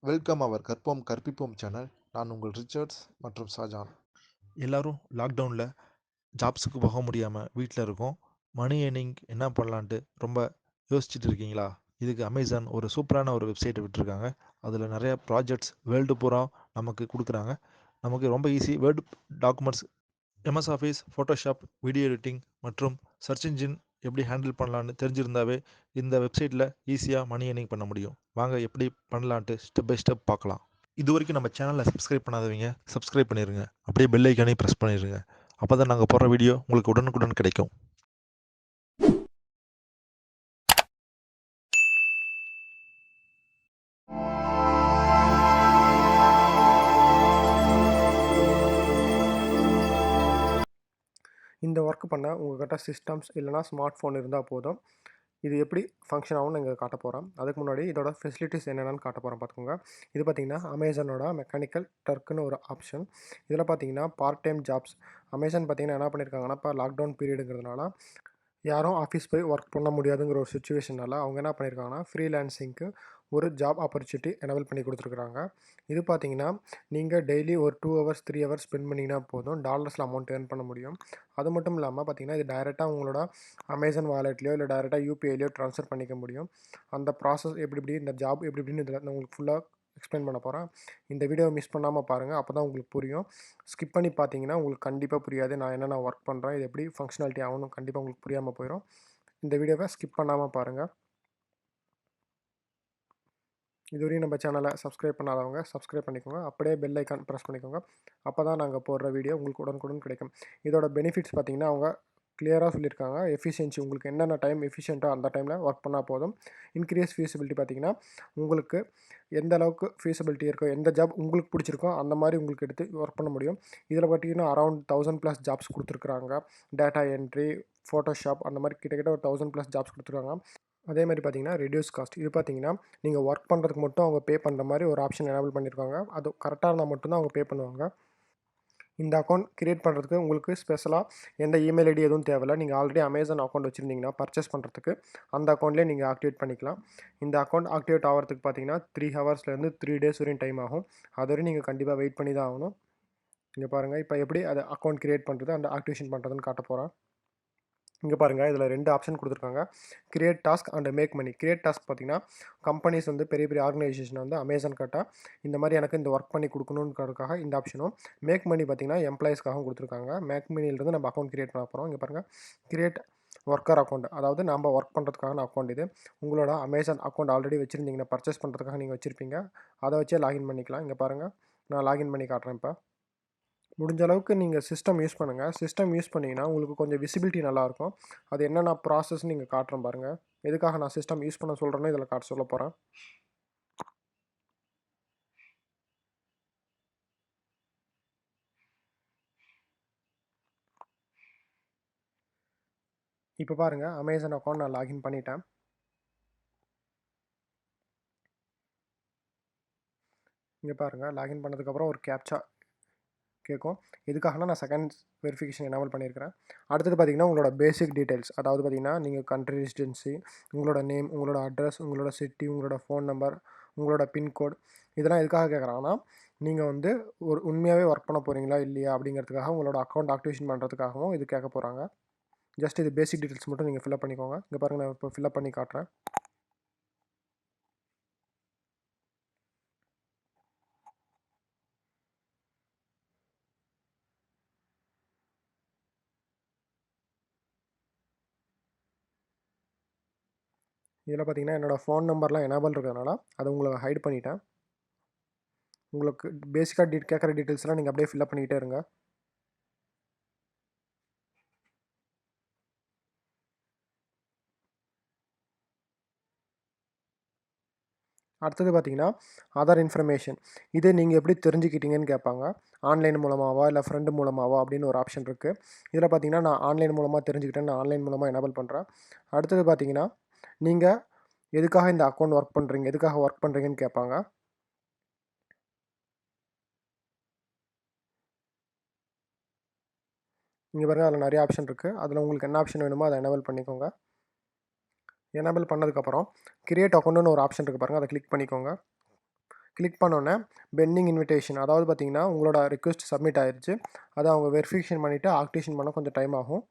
Welcome அவர் கற்போம் கற்பிப்போம் channel. நான் உங்கள் ரிச்சர்ட்ஸ் மற்றும் ஷாஜான். எல்லாரும் லாக்டவுனில் ஜாப்ஸுக்கு போக முடியாமல் வீட்டில் இருக்கோம். மணி ஏர்னிங் என்ன பண்ணலான்ட்டு ரொம்ப யோசிச்சுட்டு இருக்கீங்களா? இதுக்கு அமேசான் ஒரு சூப்பரான ஒரு வெப்சைட்டை விட்டுருக்காங்க. அதில் நிறைய ப்ராஜெக்ட்ஸ் வேர்ல்டு பூரா நமக்கு கொடுக்குறாங்க. நமக்கு ரொம்ப easy word documents, MS office, Photoshop, video editing மற்றும் சர்ச் இன்ஜின் எப்படி ஹேண்டில் பண்ணலான்னு தெரிஞ்சிருந்தாவே இந்த வெப்சைட்டில் ஈஸியாக மணி ஏர்னிங் பண்ண முடியும். வாங்க எப்படி பண்ணலான்ட்டு ஸ்டெப் பை ஸ்டெப் பார்க்கலாம். இது வரைக்கும் நம்ம சேனலை சப்ஸ்கிரைப் பண்ணாதவங்க சப்ஸ்கிரைப் பண்ணிடுங்க. அப்படியே பெல் ஐக்கானையும் ப்ரெஸ் பண்ணிடுங்க. அப்போ தான் நாங்கள் போடுற வீடியோ உங்களுக்கு உடனுக்குடன் கிடைக்கும். இந்த ஒர்க் பண்ண உங்கள்கிட்ட சிஸ்டம்ஸ் இல்லைனா ஸ்மார்ட் ஃபோன் இருந்தால் போதும். இது எப்படி ஃபங்க்ஷன் ஆகும்னு இங்கே காட்ட போகிறோம். அதுக்கு முன்னாடி இதோட ஃபெசிலிட்டிஸ் என்னென்னு காட்ட போகிறோம் பார்த்துக்கோங்க. இது பார்த்திங்கன்னா அமேசானோட மெக்கானிக்கல் டர்க்குன்னு ஒரு ஆப்ஷன். இதில் பார்த்தீங்கன்னா பார்ட் டைம் ஜாப்ஸ். அமேசான் பார்த்திங்கன்னா என்ன பண்ணியிருக்காங்கன்னா, இப்போ லாக்டவுன் பீரியடுங்கிறதுனால யாரும் ஆஃபீஸ் போய் ஒர்க் பண்ண முடியாதுங்கிற ஒரு சுச்சுவேஷனால் அவங்க என்ன பண்ணியிருக்காங்கன்னா, ஃப்ரீலான்சிங்க்கு ஒரு ஜாப் ஆப்பர்ச்சுனிட்டி எனேபிள் பண்ணி கொடுத்துருக்குறாங்க. இது பார்த்தீங்கன்னா, நீங்கள் டெய்லி ஒரு 2 ஹவர்ஸ் 3 ஹவர்ஸ் ஸ்பெண்ட் பண்ணிங்கன்னா போதும், டாலர்ஸில் அமௌண்ட் ஏர்ன் பண்ண முடியும். அது மட்டும் இல்லாமல் பார்த்தீங்கன்னா, இது டைரெக்டாக உங்களோட அமேசான் வாலெட்லையோ இல்லை டைரெக்டாக யூபிஐலையோ ட்ரான்ஸ்ஃபர் பண்ணிக்க முடியும். அந்த ப்ராசஸ் எப்படி எப்படி, இந்த ஜாப் எப்படி எப்படின்னு இதில் நான் உங்களுக்கு ஃபுல்லாக எக்ஸ்பிளைன் பண்ண போகிறேன். இந்த வீடியோவை மிஸ் பண்ணாமல் பாருங்கள், அப்போ தான் உங்களுக்கு புரியும். ஸ்கிப் பண்ணி பார்த்தீங்கன்னா உங்களுக்கு கண்டிப்பாக புரியாது. நான் என்னென்ன ஒர்க் பண்ணுறேன், இது எப்படி ஃபங்க்ஷனாலிட்டி ஆகணும் கண்டிப்பாக உங்களுக்கு புரியாமல் போயிடும். இந்த வீடியோவை ஸ்கிப் பண்ணாமல் பாருங்கள். இதுவரையும் நம்ம சேனலை சப்ஸ்கிரைப் பண்ணாதவங்க சப்ஸ்கிரைப் பண்ணிக்கோங்க. அப்படியே பெல் ஐக்கான் ப்ரெஸ் பண்ணிக்கோங்க. அப்போ தான் நாங்கள் போடுற வீடியோ உங்களுக்கு உடனுக்குடன் கிடைக்கும். இதோட பெனிஃபிட்ஸ் பார்த்திங்கன்னா அவங்க கிளியராக சொல்லியிருக்காங்க. எஃபிஷியன்சி, உங்களுக்கு என்னென்ன டைம் எஃபிஷியண்ட்டாக அந்த டைமில் ஒர்க் பண்ணால் போதும். இன்க்ரீஸ் ஃபீஸிபிலிட்டி பார்த்திங்கன்னா, உங்களுக்கு எந்த அளவுக்கு ஃபீஸிபிலிட்டி இருக்கோ, எந்த ஜாப் உங்களுக்கு பிடிச்சிருக்கோ அந்த மாதிரி உங்களுக்கு எடுத்து ஒர்க் பண்ண முடியும். இதில் பார்த்திங்கன்னா அரௌண்ட் 1000+ ஜாப்ஸ் கொடுத்துருக்குறாங்க. டேட்டா என்ட்ரி, ஃபோட்டோஷாப் அந்த மாதிரி கிட்டத்தட்ட ஒரு 1000+ ஜாப்ஸ் கொடுத்துருக்காங்க. அதே மாதிரி பார்த்தீங்கன்னா ரெடியூஸ் காஸ்ட். இது பார்த்தீங்கன்னா நீங்கள் ஒர்க் பண்ணுறதுக்கு மட்டும் அவங்க பே பண்ணுற மாதிரி ஒரு ஆப்ஷன் எனேபிள் பண்ணியிருக்காங்க. அது கரெக்டாக இருந்தால் மட்டும்தான் அவங்க பே பண்ணுவாங்க. இந்த அக்கௌண்ட் கிரியேட் பண்ணுறதுக்கு உங்களுக்கு ஸ்பெஷலாக எந்த இமெயில் ஐடி எதுவும் தேவையில்லை. நீங்கள் ஆல்ரெடி அமேசான் அக்கௌண்ட் வச்சுருந்தீங்கன்னா பர்ச்சேஸ் பண்ணுறதுக்கு அந்த அக்கௌண்ட்லேயே நீங்கள் ஆக்டிவேட் பண்ணிக்கலாம். இந்த அக்கௌண்ட் ஆக்டிவேட் ஆகிறதுக்கு பார்த்தீங்கன்னா 3 ஹவர்ஸ்லேருந்து 3 டேஸ் வரையும் டைம் ஆகும். அது வரையும் நீங்கள் கண்டிப்பாக வெயிட் பண்ணி தான் ஆகணும். இங்கே பாருங்கள், இப்போ எப்படி அதை அக்கௌண்ட் கிரியேட் பண்ணுறது அந்த ஆக்டிவேஷன் பண்ணுறதுன்னு காட்ட போகிறேன். இங்கே பாருங்கள், இதில் 2 ஆப்ஷன் கொடுத்துருக்காங்க. Create task and make money. Create task பார்த்தீங்கன்னா கம்பெனிஸ் வந்து பெரிய பெரிய ஆர்கனைசேஷன் வந்து அமேசான் கிட்ட இந்த மாதிரி எனக்கு இந்த ஒர்க் பண்ணி கொடுக்கணுன்றதுக்காக இந்த ஆப்ஷனும், மேக் மணி பார்த்தீங்கன்னா எம்ப்ளாயிஸ்க்காகவும் கொடுத்துருக்காங்க. மேக் மணியிலிருந்து நம்ம அக்கௌண்ட் கிரியேட் பண்ண போகிறோம். இங்கே பாருங்கள், கிரியேட் ஒர்க்கர் அக்கௌண்ட், அதாவது நம்ம ஒர்க் பண்ணுறதுக்கான அக்கௌண்ட் இது. உங்களோட அமேசான் அக்கௌண்ட் ஆல்ரெடி வச்சுருந்தீங்கன்னா பர்ச்சேஸ் பண்ணுறதுக்காக நீங்கள் வச்சுருப்பீங்க, அதை வச்சே லாகின் பண்ணிக்கலாம். இங்கே பாருங்கள், நான் லாகின் பண்ணி காட்டுறேன். இப்போ முடிஞ்ச அளவுக்கு நீங்கள் சிஸ்டம் யூஸ் பண்ணுங்கள். சிஸ்டம் யூஸ் பண்ணிங்கன்னா உங்களுக்கு கொஞ்சம் விசிபிலிட்டி நல்லாயிருக்கும். அது என்னென்ன ப்ராசஸ்ன்னு நீங்கள் காட்டுறேன் பாருங்கள். எதுக்காக நான் சிஸ்டம் யூஸ் பண்ண சொல்கிறேன்னு இதில் காட்ட சொல்ல போகிறேன். இப்போ பாருங்கள், அமேசான் அக்கௌண்ட் நான் லாகின் பண்ணிட்டேன். இங்கே பாருங்கள், லாகின் பண்ணதுக்கப்புறம் ஒரு கேப்சா கேட்கும். எதுக்காகனா நான் செகண்ட் வெரிஃபிகேஷன் எனேபிள் பண்ணியிருக்கிறேன். அடுத்தது பார்த்திங்கன்னா உங்களோட பேசிக் டீட்டெயில்ஸ், அதாவது பார்த்திங்கன்னா நீங்கள் கண்ட்ரி ரெசிடென்சி, உங்களோட நேம், உங்களோட அட்ரஸ், உங்களோட சிட்டி, உங்களோட ஃபோன் நம்பர், உங்களோட பின்கோட், இதெல்லாம் எதுக்காக கேட்குறாங்கன்னா, நீங்கள் வந்து ஒரு உண்மையாகவே ஒர்க் பண்ண போகிறீங்களா இல்லையா அப்படிங்கிறதுக்காக, உங்களோட அக்கௌண்ட் ஆக்டிவேஷன் பண்ணுறதுக்காகவும் இது கேட்க போகிறாங்க. ஜஸ்ட் இது பேசிக் டீட்டெயில்ஸ் மட்டும் நீங்கள் ஃபில்அப் பண்ணிக்கோங்க. இங்கே பாருங்கள், நான் இப்போ ஃபில்அப் பண்ணி காட்டுறேன். இதில் பார்த்தீங்கன்னா என்னோடய ஃபோன் நம்பர்லாம் எனேபிள் இருக்கிறதுனால அதை உங்களுக்கு ஹைட் பண்ணிட்டேன். உங்களுக்கு பேசிக்காக கேட்குற டீட்டெயில்ஸ்லாம் நீங்கள் அப்படியே ஃபில்அப் பண்ணிக்கிட்டே இருங்க. அடுத்தது பார்த்தீங்கன்னா அதர் இன்ஃபர்மேஷன். இது நீங்கள் எப்படி தெரிஞ்சுக்கிட்டீங்கன்னு கேட்பாங்க. ஆன்லைன் மூலமாவா இல்லை ஃப்ரெண்டு மூலமாவா அப்படின்னு ஒரு ஆப்ஷன் இருக்குது. இதில் பார்த்தீங்கன்னா நான் ஆன்லைன் மூலமாக தெரிஞ்சுக்கிட்டேன். நான் ஆன்லைன் மூலமாக எனேபிள் பண்ணுறேன். அடுத்தது பார்த்தீங்கன்னா நீங்கள் எதுக்காக இந்த அக்கௌண்ட் ஒர்க் பண்ணுறீங்க, எதுக்காக ஒர்க் பண்ணுறீங்கன்னு கேட்பாங்க. இங்கே பாருங்கள், அதில் நிறைய ஆப்ஷன் இருக்குது. அதில் உங்களுக்கு என்ன ஆப்ஷன் வேணுமோ அதை எனேபிள் பண்ணிக்கோங்க. எனேபிள் பண்ணதுக்கப்புறம் கிரியேட் அக்கௌண்ட்டுன்னு ஒரு ஆப்ஷன் இருக்குது பாருங்கள், அதை கிளிக் பண்ணிக்கோங்க. கிளிக் பண்ணோன்னே பெண்டிங் இன்விடேஷன், அதாவது பார்த்தீங்கன்னா உங்களோட ரிக்வெஸ்ட் சப்மிட் ஆயிருச்சு. அதை அவங்க வெரிஃபிகேஷன் பண்ணிவிட்டு ஆக்டிவேஷன் பண்ண கொஞ்சம் டைம் ஆகும்.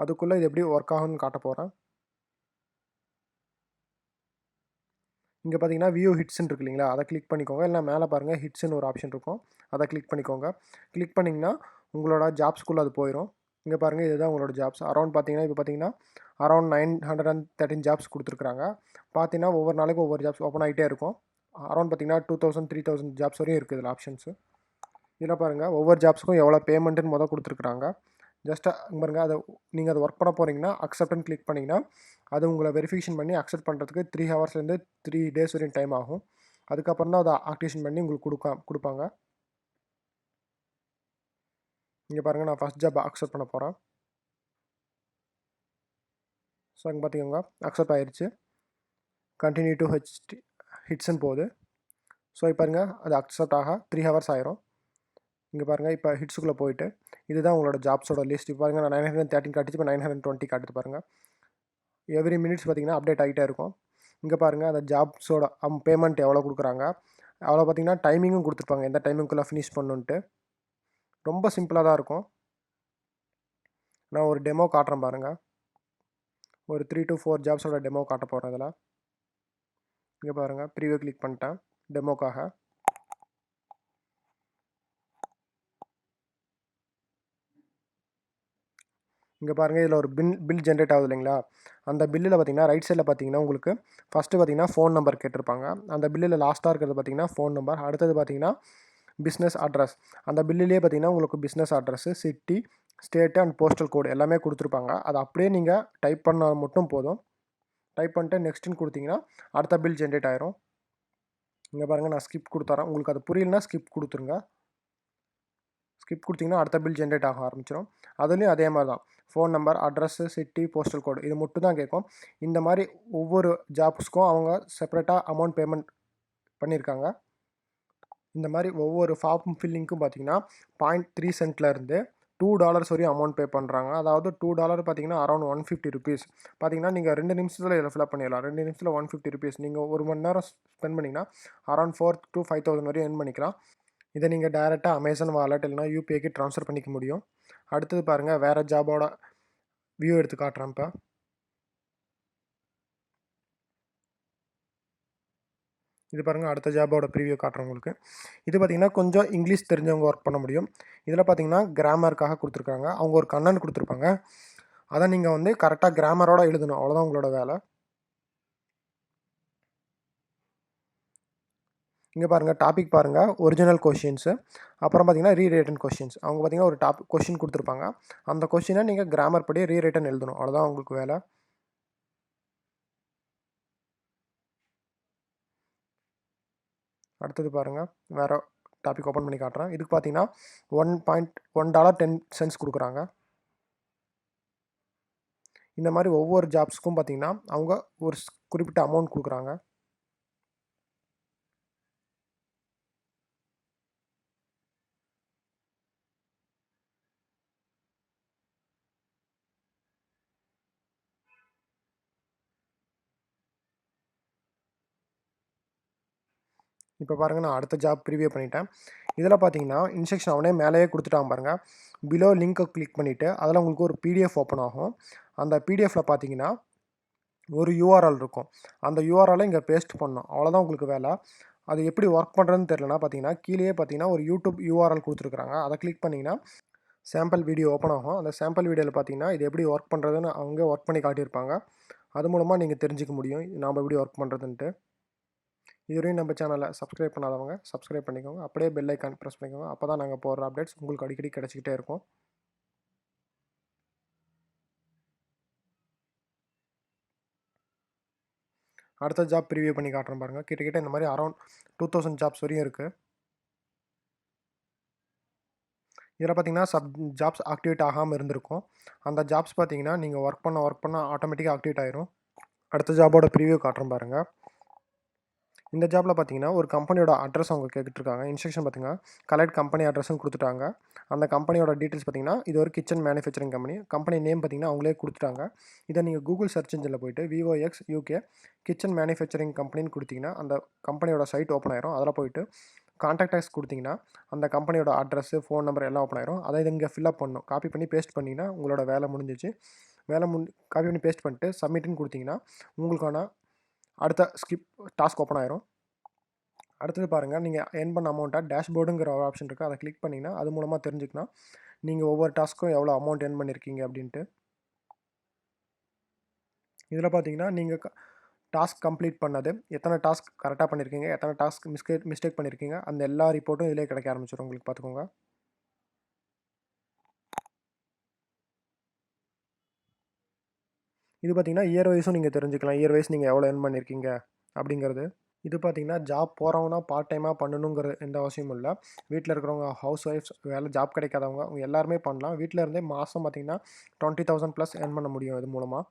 அதுக்குள்ளே இது எப்படி ஒர்க் ஆகும்னு காட்ட போகிறேன். இங்கே பார்த்தீங்கன்னா வியூ ஹிட்ஸ்ன்னு இருக்கு இல்லைங்களா, அதை கிளிக் பண்ணிக்கோங்க. இல்லை மேலே பாருங்கள் ஹிட்ஸ்ன்னு ஒரு ஆப்ஷன் இருக்கும், அதை கிளிக் பண்ணிக்கோங்க. கிளிக் பண்ணிங்கன்னா உங்களோட ஜாப்ஸ்குள்ளே அது போயிடும். இங்கே பாருங்கள் இதுதான் உங்களோட ஜாப்ஸ். அரௌண்ட் பார்த்தீங்கன்னா இப்போ பார்த்தீங்கன்னா அரௌண்ட் 913 ஜாப்ஸ் கொடுத்துருக்குறாங்க. பார்த்தீங்கன்னா ஒவ்வொரு நாளைக்கும் ஒவ்வொரு ஜாப்ஸ் ஓப்பன் ஆகிட்டே இருக்கும். அரௌண்ட் பார்த்தீங்கன்னா 2000 3000 ஜாப்ஸ் வரையும் இருக்குது இதில் ஆப்ஷன்ஸு. இதில் பாருங்கள் ஒவ்வொரு ஜாப்ஸுக்கும் எவ்வளோ பேமெண்ட்டுன்னு கொடுத்துருக்குறாங்க. ஜஸ்ட் பாருங்க, அதை நீங்கள் அதை ஒர்க் பண்ண போகிறீங்கன்னா அக்செப்ட்னு கிளிக் பண்ணிங்கன்னா அது உங்களை வெரிஃபிகேஷன் பண்ணி அக்செப்ட் பண்ணுறதுக்கு 3 ஹவர்ஸ்லேருந்து 3 டேஸ் வரையும் டைம் ஆகும். அதுக்கப்புறம் தான் அதை ஆக்டிவேஷன் பண்ணி உங்களுக்கு கொடுப்பாங்க. இங்கே பாருங்கள், நான் ஃபஸ்ட் ஜாப் அக்செப்ட் பண்ண போகிறேன். ஸோ அங்கே பார்த்துக்கோங்க அக்செப்ட் ஆயிடுச்சு. கண்டினியூ டு ஹிட்ஸ்ன்னு போகுது. ஸோ இப்போ பாருங்கள் அது அக்செப்ட் ஆக 3 ஹவர்ஸ் ஆயிரும். இங்கே பாருங்கள் இப்போ ஹிட்ஸுக்குள்ளே போயிட்டு இதுதான் உங்களோட ஜாப்ஸோட லிஸ்ட். இப்போ பாருங்கள் நான் 913 காட்டுச்சு, இப்போ 920 காட்டுது பாருங்கள். எவ்ரி மினிட்ஸ் பார்த்தீங்கன்னா அப்டேட் ஆகிட்டே இருக்கும். இங்கே பாருங்கள் அந்த ஜாப்ஸோட பேமெண்ட் எவ்வளோ கொடுக்குறாங்க, அவ்வளோ பார்த்தீங்கன்னா டைமிங்கும் கொடுத்துருப்பாங்க, எந்த டைமிங்குள்ளே ஃபினிஷ் பண்ணுன்ட்டு. ரொம்ப சிம்பிளாக தான் இருக்கும். நான் ஒரு டெமோ காட்டுறேன் பாருங்கள். ஒரு 3 to 4 ஜாப்ஸோட டெமோ காட்ட போகிறேன் இதில். இங்கே பாருங்கள் ப்ரீவியூ கிளிக் பண்ணிட்டேன் டெமோக்காக. இங்கே பாருங்கள் இதில் ஒரு பில் ஜென்ரேட் ஆகுது இல்லைங்களா, அந்த பில்லில் பார்த்தீங்கன்னா ரைட் சைடில் பார்த்தீங்கன்னா உங்களுக்கு ஃபஸ்ட்டு பார்த்தீங்கன்னா ஃபோன் நம்பர் கேட்டிருப்பாங்க. அந்த பில்லில் லாஸ்ட்டாக இருக்கிறது பார்த்தீங்கன்னா ஃபோன் நம்பர். அடுத்தது பார்த்தீங்கன்னா பிஸ்னஸ் அட்ரஸ். அந்த பில்லிலே பார்த்தீங்கன்னா உங்களுக்கு business address, city, state and postal கோடு எல்லாமே கொடுத்துருப்பாங்க. அது அப்படியே நீங்கள் டைப் பண்ணால் மட்டும் போதும். டைப் பண்ணிட்டு நெக்ஸ்ட்டுன்னு கொடுத்தீங்கன்னா அடுத்த பில் ஜென்ரேட் ஆயிரும். இங்கே பாருங்கள் நான் ஸ்கிப் கொடுத்துறேன். உங்களுக்கு அது புரியலனா ஸ்கிப் கொடுத்துருங்க. ஸ்கிப் கொடுத்தீங்கன்னா அடுத்த பில் ஜென்ரேட் ஆக ஆரம்பிச்சிடும். அதுலேயும் அதே மாதிரி தான் phone number, address, city, postal கோடு இது மட்டும் தான் கேட்கும். இந்த மாதிரி ஒவ்வொரு ஜாப்ஸ்க்கும் அவங்க செப்பரேட்டாக அமௌண்ட் பேமெண்ட் பண்ணியிருக்காங்க. இந்த மாதிரி ஒவ்வொரு ஃபார்ம் ஃபில்லிங்க்கும் பார்த்தீங்கன்னா 0.3 சென்ட்லேருந்து $2 வரையும் அமௌண்ட் பே பண்ணுறாங்க. அதாவது $2 பார்த்தீங்கன்னா அரௌண்ட் 150 ருபீஸ். பார்த்தீங்கன்னா நீங்கள் 2 நிமிஷத்தில் இதில் ஃபில்அப் பண்ணிடலாம். 2 நிமிஷத்தில் 150 ருபீஸ். நீங்கள் 1 மணி நேரம் ஸ்பெண்ட் பண்ணிங்கன்னா அரௌண்ட் 4 to 5000 வரையும் earn பண்ணிக்கலாம். இதை நீங்கள் டைரெக்டாக அமேசான் வாலெட் இல்லைனா யூபிஐக்கு ட்ரான்ஸ்ஃபர் பண்ணிக்க முடியும். அடுத்தது பாருங்கள் வேறு ஜாபோட வியூ எடுத்து காட்டுறேன். இப்போ இது பாருங்கள் அடுத்த ஜாபோட ப்ரீவியூ காட்டுறேன் உங்களுக்கு. இது பார்த்திங்கன்னா கொஞ்சம் இங்கிலீஷ் தெரிஞ்சவங்க ஒர்க் பண்ண முடியும். இதில் பார்த்திங்கன்னா கிராமருக்காக கொடுத்துருக்காங்க. அவங்க ஒரு கண்டென்ட் கொடுத்துருப்பாங்க, அதை நீங்கள் வந்து கரெக்டாக கிராமரோடு எழுதணும், அவ்வளோதான் உங்களோட வேலை. இங்கே பாருங்கள் டாபிக் பாருங்கள் ஒரிஜினல் கொஷின்ஸு, அப்புறம் பார்த்தீங்கன்னா ரீரைட்டன் கொஷின்ஸ். அவங்க பார்த்தீங்கன்னா ஒரு கொஷின் கொடுத்துருப்பாங்க, அந்த கொஷினை நீங்கள் கிராமர் படி ரீரைட்டன் எழுதணும், அவ்வளோதான் உங்களுக்கு வேலை. அடுத்தது பாருங்கள் வேறு டாபிக் ஓப்பன் பண்ணி காட்டுறேன். இதுக்கு பார்த்தீங்கன்னா $1.10 கொடுக்குறாங்க. இந்த மாதிரி ஒவ்வொரு ஜாப்ஸ்க்கும் பார்த்தீங்கன்னா அவங்க ஒரு குறிப்பிட்ட அமௌண்ட் கொடுக்குறாங்க. இப்போ பாருங்கள் நான் அடுத்த ஜாப் ப்ரிவியூ பண்ணிட்டேன். இதில் பார்த்தீங்கன்னா இன்ஸ்ட்ரக்ஷன் அவனே மேலேயே கொடுத்துட்டான் பாருங்கள். பிலோ லிங்க்கை கிளிக் பண்ணிவிட்டு அதில் உங்களுக்கு ஒரு பிடிஎஃப் ஓப்பன் ஆகும். அந்த பிடிஎஃப்பில் பார்த்தீங்கன்னா ஒரு யூஆர்எல் இருக்கும். அந்த யூஆர்எலை இங்கே பேஸ்ட் பண்ணணும், அவ்வளோதான் உங்களுக்கு வேலை. அது எப்படி ஒர்க் பண்ணுறதுன்னு தெரியலனா பார்த்தீங்கன்னா கீழே பார்த்தீங்கன்னா ஒரு யூடியூப் யூஆர்எல் கொடுத்துருக்குறாங்க. அதை கிளிக் பண்ணிங்கன்னா சாம்பிள் வீடியோ ஓப்பன் ஆகும். அந்த சாம்பிள் வீடியோவில் பார்த்தீங்கன்னா இது எப்படி ஒர்க் பண்ணுறதுன்னு அவங்க ஒர்க் பண்ணி காட்டியிருப்பாங்க. அது மூலமாக நீங்கள் தெரிஞ்சிக்க முடியும் நாம் எப்படி ஒர்க் பண்ணுறதுன்ட்டு. இதுவரையும் நம்ம சேனலை சப்ஸ்கிரைப் பண்ணாதவங்க சப்ஸ்கிரைப் பண்ணிக்கோங்க. அப்படியே பெல் ஐக்கான் ப்ரெஸ் பண்ணிக்கோங்க. அப்போ தான் நாங்கள் போடுற அப்டேட்ஸ் உங்களுக்கு அடிக்கடி கிடச்சிக்கிட்டே இருக்கும். அடுத்த ஜாப் ப்ரிவியூ பண்ணி காட்டுறேன் பாருங்கள். கிட்டத்தட்ட இந்த மாதிரி அரௌண்ட் 2000 ஜாப்ஸ் வரையும் இருக்குது. இதில் பார்த்தீங்கன்னா ஜாப்ஸ் ஆக்டிவேட் ஆகாமல் இருந்திருக்கும். அந்த ஜாப்ஸ் பார்த்தீங்கன்னா நீங்கள் ஒர்க் பண்ண ஆட்டோமேட்டிக்காக ஆக்டிவேட் ஆயிரும். அடுத்த ஜாபோட ப்ரிவியூ காட்டுறேன் பாருங்கள். இந்த ஜாப்ல பார்த்தீங்கன்னா, ஒரு கம்பெனியோட அட்ரஸ் அவங்க கேட்டுருக்காங்க. இன்ஸ்ட்ரக்ஷன் பார்த்தீங்கன்னா, கலெக்ட் கம்பெனி அட்ரஸ்ன்னு குடுத்துட்டாங்க. அந்த கம்பெனியோட டீட்டெயில்ஸ் பார்த்தீங்கன்னா, இது ஒரு kitchen manufacturing company. Company name பார்த்தீங்கன்னா, அவங்களே குடுத்துட்டாங்க. இத நீங்க கூகுள் சர்ச் இன்ஜின்ல போயிட்டு விஓஎக்ஸ் யுகே கிச்சன் மேனுஃபேக்சரிங் கம்பெனின்னு குடுத்தீங்கன்னா, அந்த கம்பெனியோட சைட் ஓப்பன் ஆயிரும். அதில போயிட்டு கான்டாக்ட் அஸ் குடுத்தீங்கன்னா, அந்த கம்பெனியோட அட்ரஸ், ஃபோன் நம்பர் எல்லாம் ஓப்பன் ஆயிரும். அத இங்க ஃபில் அப் பண்ணணும். காப்பி பண்ணி பேஸ்ட் பண்ணீங்கன்னா, உங்களோட வேலை முடிஞ்சுச்சு. வேலை காப்பி பண்ணி பேஸ்ட் பண்ணிட்டு சப்மிட்ன்னு குடுத்தீங்கன்னா, உங்களுக்கான அடுத்த டாஸ்க் ஓப்பன் ஆயிரும். அடுத்தது பாருங்க, நீங்க எர்ன் பண்ண அமௌண்ட்ட டேஷ்போர்டுங்கிற ஒரு ஆப்ஷன் இருக்கு. அத கிளிக் பண்ணீங்கன்னா, அது மூலமா தெரிஞ்சுக்கலாம். நீங்க ஒவ்வொரு டாஸ்க்கும் எவ்வளோ அமௌண்ட் எர்ன் பண்ணியிருக்கீங்க அப்டின்ட்டு. இதில பார்த்தீங்கன்னா, நீங்க டாஸ்க் கம்ப்ளீட் பண்ணது, எத்தன டாஸ்க் கரெக்ட்டா பண்ணியிருக்கீங்க, எத்தன டாஸ்க் மிஸ்டேக் பண்ணியிருக்கீங்க, அந்த எல்லா ரிப்போர்ட்டும் இதிலேயே கிடைக்க ஆரம்பிச்சுரும் உங்களுக்கு பார்த்துக்கோங்க. இது பார்த்தீங்கன்னா, இயர் வைஸும் நீங்க தெரிஞ்சுக்கலாம். இயர் வைஸ் நீங்க எவ்வளோ எர்ன் பண்ணியிருக்கீங்க அப்டிங்கிறது. இது பார்த்தீங்கன்னா, ஜாப் போறவங்கன்னா பார்ட் டைமா பண்ணணுங்கிற எந்த அவசியமும் இல்ல. வீட்ல இருக்கிறவங்க, ஹவுஸ் ஒய்ஃப்ஸ், வேலை ஜாப் கிடைக்காதவங்க, அவங்க எல்லாருமே பண்ணலாம். வீட்ல இருந்தே மாசம் பார்த்தீங்கன்னா, 20,000 ப்ளஸ் எர்ன் பண்ண முடியும் இது மூலமா.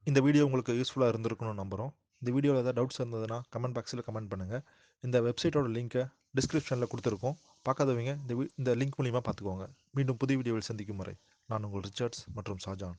இந்த வீடியோ உங்களுக்கு யூஸ்ஃபுல்லா இருந்திருக்கும்னு நம்புறோம். இந்த வீடியோல ஏதாவது டவுட்ஸ் இருந்ததுன்னா, கமெண்ட் பாக்ஸ்ல கமெண்ட் பண்ணுங்க. இந்த வெப்சைட்டோட லிங்க்க டிஸ்கிரிப்ஷன்ல குடுத்துருக்கோம். பார்க்காதவங்க இந்த லிங்க் மூலியமா பார்த்துக்கோங்க. மீண்டும் புதிய வீடியோவில் சந்திக்கும் வரை, நான் உங்கள் ரிச்சர்ட்ஸ் மற்றும் ஷாஜான்.